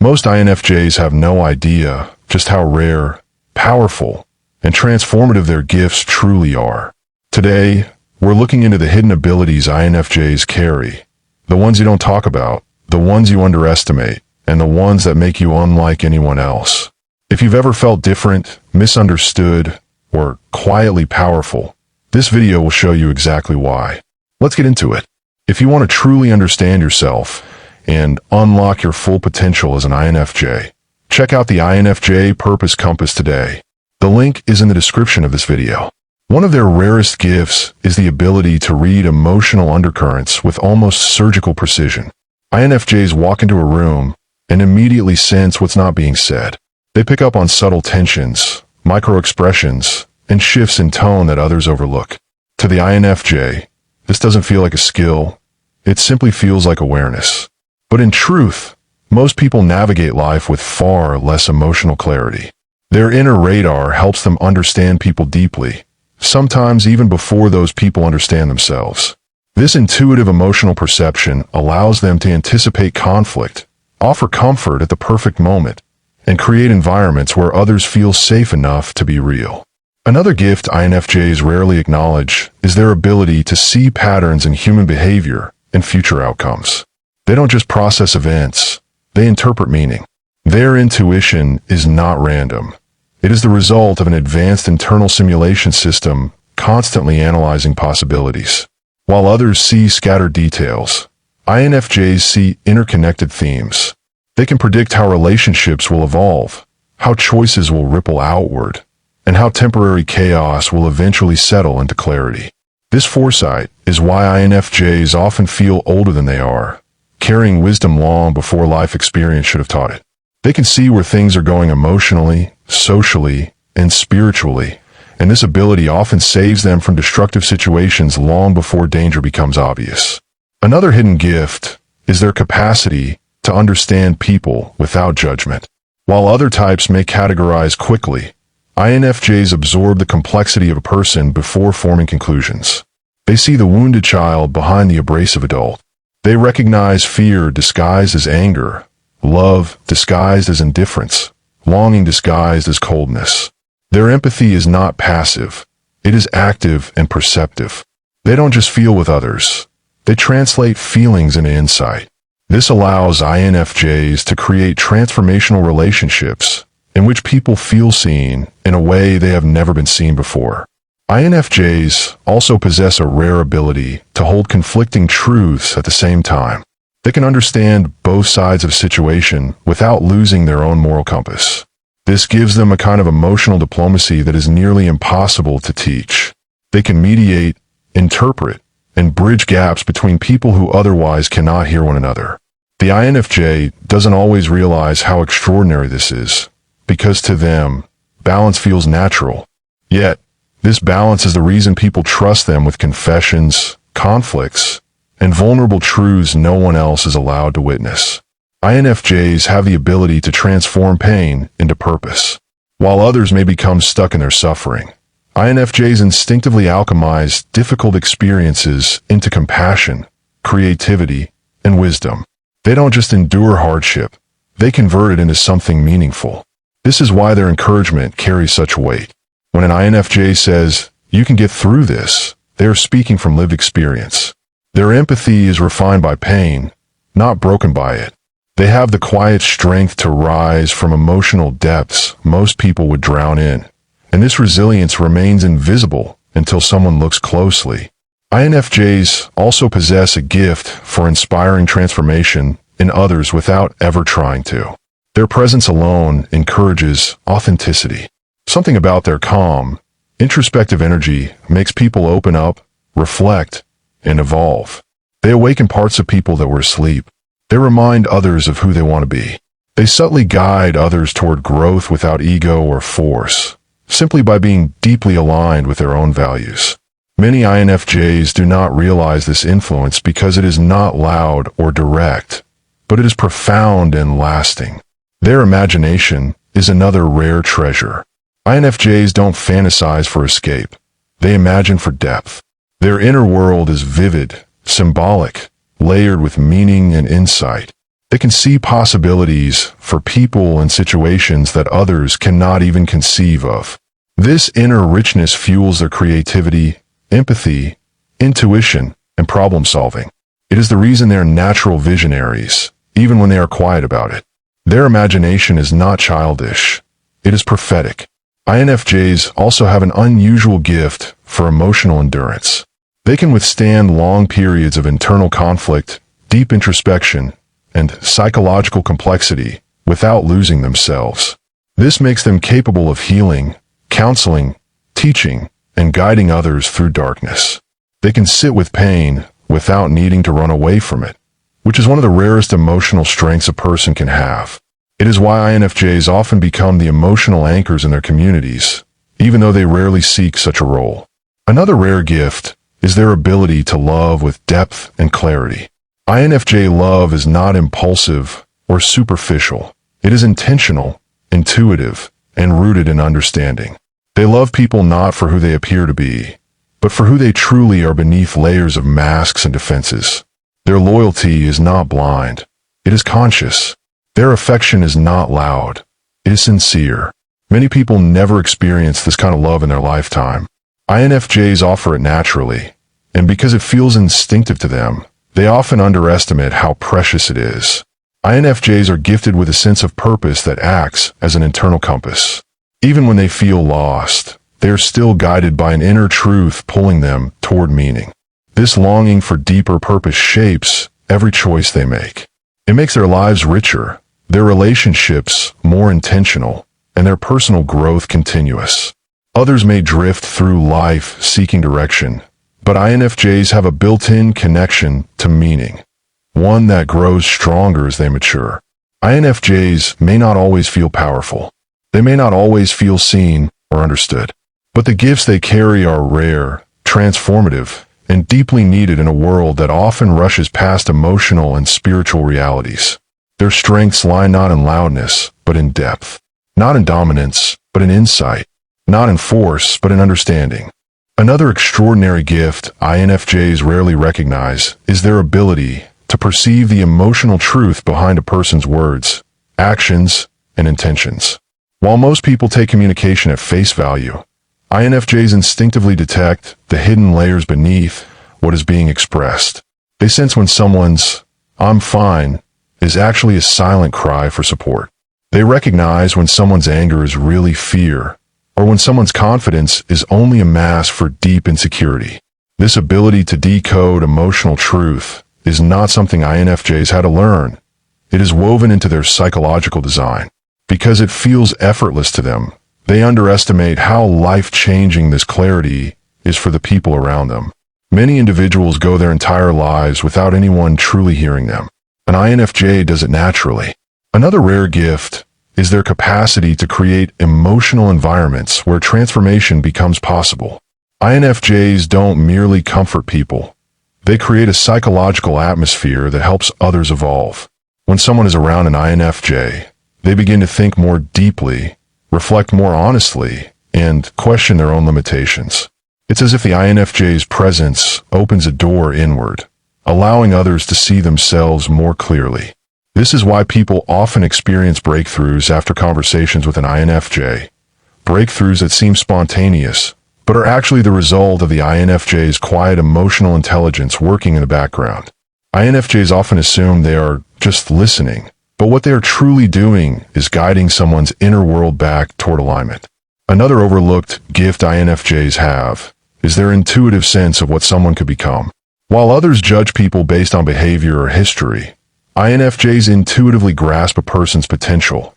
Most INFJs have no idea just how rare, powerful, and transformative their gifts truly are. Today, we're looking into the hidden abilities INFJs carry, the ones you don't talk about, the ones you underestimate, and the ones that make you unlike anyone else. If you've ever felt different, misunderstood, or quietly powerful, this video will show you exactly why. Let's get into it. If you want to truly understand yourself and unlock your full potential as an INFJ, check out the INFJ Purpose Compass today. The link is in the description of this video. One of their rarest gifts is the ability to read emotional undercurrents with almost surgical precision. INFJs walk into a room and immediately sense what's not being said. They pick up on subtle tensions, micro-expressions, and shifts in tone that others overlook. To the INFJ, this doesn't feel like a skill. It simply feels like awareness. But in truth, most people navigate life with far less emotional clarity. Their inner radar helps them understand people deeply, sometimes even before those people understand themselves. This intuitive emotional perception allows them to anticipate conflict, offer comfort at the perfect moment, and create environments where others feel safe enough to be real. Another gift INFJs rarely acknowledge is their ability to see patterns in human behavior and future outcomes. They don't just process events, they interpret meaning. Their intuition is not random. It is the result of an advanced internal simulation system constantly analyzing possibilities. While others see scattered details, INFJs see interconnected themes. They can predict how relationships will evolve, how choices will ripple outward, and how temporary chaos will eventually settle into clarity. This foresight is why INFJs often feel older than they are, carrying wisdom long before life experience should have taught it. They can see where things are going emotionally, socially, and spiritually, and this ability often saves them from destructive situations long before danger becomes obvious. Another hidden gift is their capacity to understand people without judgment. While other types may categorize quickly, INFJs absorb the complexity of a person before forming conclusions. They see the wounded child behind the abrasive adult. They recognize fear disguised as anger, love disguised as indifference, longing disguised as coldness. Their empathy is not passive. It is active and perceptive. They don't just feel with others. They translate feelings into insight. This allows INFJs to create transformational relationships in which people feel seen in a way they have never been seen before. INFJs also possess a rare ability to hold conflicting truths at the same time. They can understand both sides of a situation without losing their own moral compass. This gives them a kind of emotional diplomacy that is nearly impossible to teach. They can mediate, interpret, and bridge gaps between people who otherwise cannot hear one another. The INFJ doesn't always realize how extraordinary this is, because to them, balance feels natural. Yet, this balance is the reason people trust them with confessions, conflicts, and vulnerable truths no one else is allowed to witness. INFJs have the ability to transform pain into purpose. While others may become stuck in their suffering, INFJs instinctively alchemize difficult experiences into compassion, creativity, and wisdom. They don't just endure hardship, they convert it into something meaningful. This is why their encouragement carries such weight. When an INFJ says, "You can get through this," they are speaking from lived experience. Their empathy is refined by pain, not broken by it. They have the quiet strength to rise from emotional depths most people would drown in, and this resilience remains invisible until someone looks closely. INFJs also possess a gift for inspiring transformation in others without ever trying to. Their presence alone encourages authenticity. Something about their calm, introspective energy makes people open up, reflect, and evolve. They awaken parts of people that were asleep. They remind others of who they want to be. They subtly guide others toward growth without ego or force, simply by being deeply aligned with their own values. Many INFJs do not realize this influence because it is not loud or direct, but it is profound and lasting. Their imagination is another rare treasure. INFJs don't fantasize for escape. They imagine for depth. Their inner world is vivid, symbolic, layered with meaning and insight. They can see possibilities for people and situations that others cannot even conceive of. This inner richness fuels their creativity, empathy, intuition, and problem solving. It is the reason they are natural visionaries, even when they are quiet about it. Their imagination is not childish. It is prophetic. INFJs also have an unusual gift for emotional endurance. They can withstand long periods of internal conflict, deep introspection, and psychological complexity without losing themselves. This makes them capable of healing, counseling, teaching, and guiding others through darkness. They can sit with pain without needing to run away from it, which is one of the rarest emotional strengths a person can have. It is why INFJs often become the emotional anchors in their communities, even though they rarely seek such a role. Another rare gift is their ability to love with depth and clarity. INFJ love is not impulsive or superficial. It is intentional, intuitive, and rooted in understanding. They love people not for who they appear to be, but for who they truly are beneath layers of masks and defenses. Their loyalty is not blind. It is conscious. Their affection is not loud. It is sincere. Many people never experience this kind of love in their lifetime. INFJs offer it naturally, and because it feels instinctive to them, they often underestimate how precious it is. INFJs are gifted with a sense of purpose that acts as an internal compass. Even when they feel lost, they are still guided by an inner truth pulling them toward meaning. This longing for deeper purpose shapes every choice they make. It makes their lives richer, their relationships more intentional, and their personal growth continuous. Others may drift through life seeking direction, but INFJs have a built-in connection to meaning, one that grows stronger as they mature. INFJs may not always feel powerful. They may not always feel seen or understood, but the gifts they carry are rare, transformative, and deeply needed in a world that often rushes past emotional and spiritual realities. Their strengths lie not in loudness, but in depth, not in dominance, but in insight, not in force, but in understanding. Another extraordinary gift INFJs rarely recognize is their ability to perceive the emotional truth behind a person's words, actions, and intentions. While most people take communication at face value, INFJs instinctively detect the hidden layers beneath what is being expressed. They sense when someone's "I'm fine" is actually a silent cry for support. They recognize when someone's anger is really fear, or when someone's confidence is only a mask for deep insecurity. This ability to decode emotional truth is not something INFJs had to learn. It is woven into their psychological design. Because it feels effortless to them, they underestimate how life-changing this clarity is for the people around them. Many individuals go their entire lives without anyone truly hearing them. An INFJ does it naturally. Another rare gift is their capacity to create emotional environments where transformation becomes possible. INFJs don't merely comfort people. They create a psychological atmosphere that helps others evolve. When someone is around an INFJ, they begin to think more deeply, reflect more honestly, and question their own limitations. It's as if the INFJ's presence opens a door inward, allowing others to see themselves more clearly. This is why people often experience breakthroughs after conversations with an INFJ. Breakthroughs that seem spontaneous, but are actually the result of the INFJ's quiet emotional intelligence working in the background. INFJs often assume they are just listening, but what they are truly doing is guiding someone's inner world back toward alignment. Another overlooked gift INFJs have is their intuitive sense of what someone could become. While others judge people based on behavior or history, INFJs intuitively grasp a person's potential,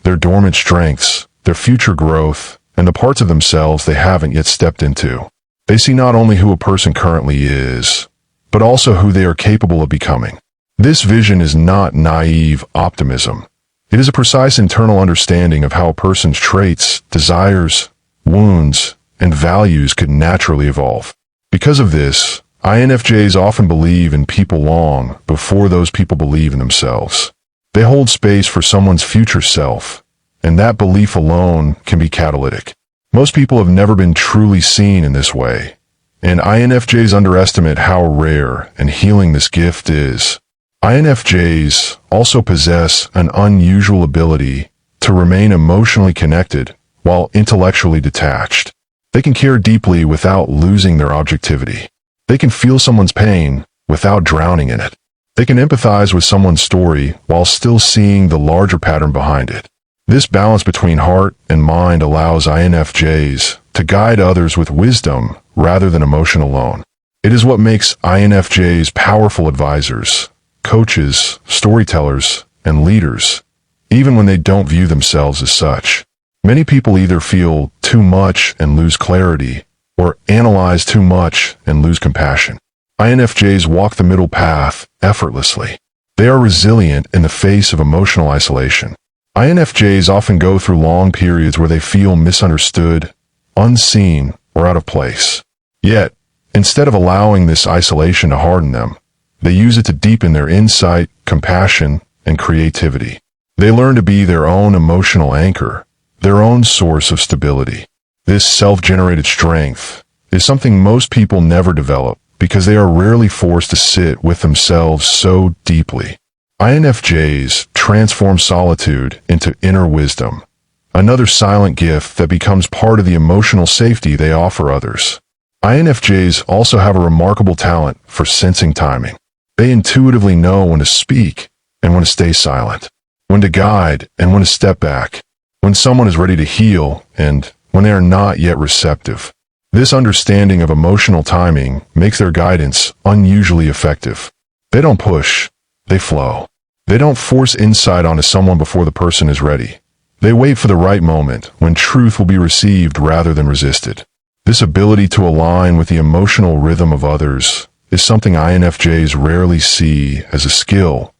their dormant strengths, their future growth, and the parts of themselves they haven't yet stepped into. They see not only who a person currently is, but also who they are capable of becoming. This vision is not naive optimism. It is a precise internal understanding of how a person's traits, desires, wounds, and values could naturally evolve. Because of this, INFJs often believe in people long before those people believe in themselves. They hold space for someone's future self, and that belief alone can be catalytic. Most people have never been truly seen in this way, and INFJs underestimate how rare and healing this gift is. INFJs also possess an unusual ability to remain emotionally connected while intellectually detached. They can care deeply without losing their objectivity. They can feel someone's pain without drowning in it. They can empathize with someone's story while still seeing the larger pattern behind it. This balance between heart and mind allows INFJs to guide others with wisdom rather than emotion alone. It is what makes INFJs powerful advisors, coaches, storytellers, and leaders, even when they don't view themselves as such. Many people either feel too much and lose clarity, or analyze too much and lose compassion. INFJs walk the middle path effortlessly. They are resilient in the face of emotional isolation. INFJs often go through long periods where they feel misunderstood, unseen, or out of place. Yet, instead of allowing this isolation to harden them, they use it to deepen their insight, compassion, and creativity. They learn to be their own emotional anchor, their own source of stability. This self-generated strength is something most people never develop because they are rarely forced to sit with themselves so deeply. INFJs transform solitude into inner wisdom, another silent gift that becomes part of the emotional safety they offer others. INFJs also have a remarkable talent for sensing timing. They intuitively know when to speak and when to stay silent, when to guide and when to step back, when someone is ready to heal and when they are not yet receptive. This understanding of emotional timing makes their guidance unusually effective. They don't push, they flow. They don't force insight onto someone before the person is ready. They wait for the right moment when truth will be received rather than resisted. This ability to align with the emotional rhythm of others is something INFJs rarely see as a skill,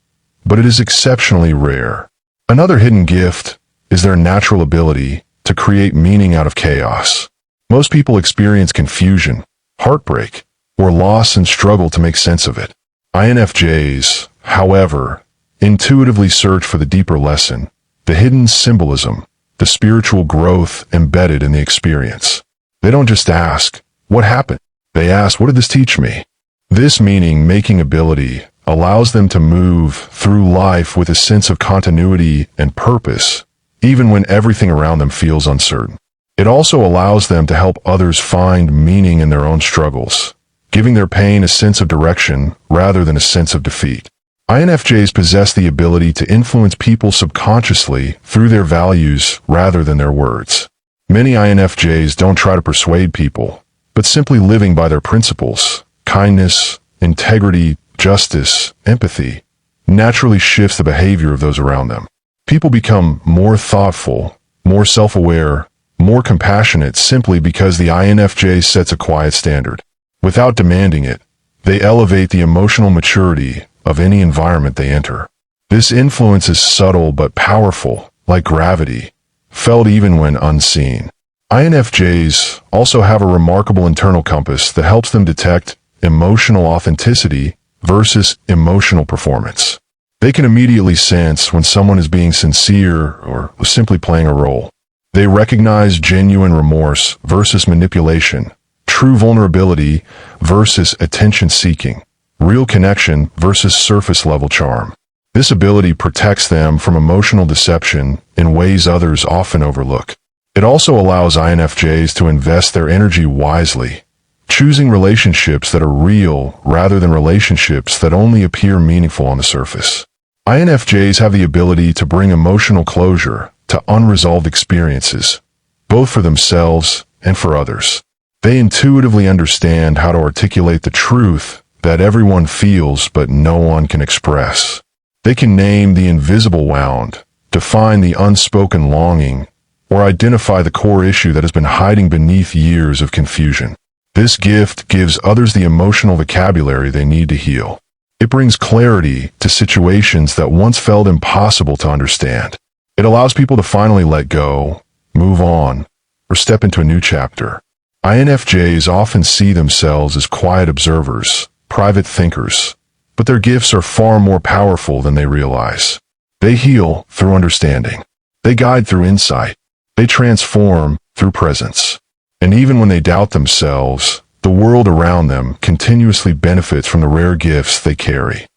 but it is exceptionally rare. Another hidden gift is their natural ability to create meaning out of chaos. Most people experience confusion, heartbreak, or loss and struggle to make sense of it. INFJs, however, intuitively search for the deeper lesson, the hidden symbolism, the spiritual growth embedded in the experience. They don't just ask, "What happened?" They ask, "What did this teach me?" This meaning-making ability allows them to move through life with a sense of continuity and purpose, even when everything around them feels uncertain. It also allows them to help others find meaning in their own struggles, giving their pain a sense of direction rather than a sense of defeat. INFJs possess the ability to influence people subconsciously through their values rather than their words. Many INFJs don't try to persuade people, but simply living by their principles, kindness, integrity, justice, empathy, naturally shifts the behavior of those around them. People become more thoughtful, more self-aware, more compassionate simply because the INFJ sets a quiet standard. Without demanding it, they elevate the emotional maturity of any environment they enter. This influence is subtle but powerful, like gravity, felt even when unseen. INFJs also have a remarkable internal compass that helps them detect emotional authenticity versus emotional performance. They can immediately sense when someone is being sincere or simply playing a role. They recognize genuine remorse versus manipulation, true vulnerability versus attention-seeking, real connection versus surface-level charm. This ability protects them from emotional deception in ways others often overlook. It also allows INFJs to invest their energy wisely, choosing relationships that are real rather than relationships that only appear meaningful on the surface. INFJs have the ability to bring emotional closure to unresolved experiences, both for themselves and for others. They intuitively understand how to articulate the truth that everyone feels but no one can express. They can name the invisible wound, define the unspoken longing, or identify the core issue that has been hiding beneath years of confusion. This gift gives others the emotional vocabulary they need to heal. It brings clarity to situations that once felt impossible to understand. It allows people to finally let go, move on, or step into a new chapter. INFJs often see themselves as quiet observers, private thinkers, but their gifts are far more powerful than they realize. They heal through understanding. They guide through insight. They transform through presence. And even when they doubt themselves, the world around them continuously benefits from the rare gifts they carry.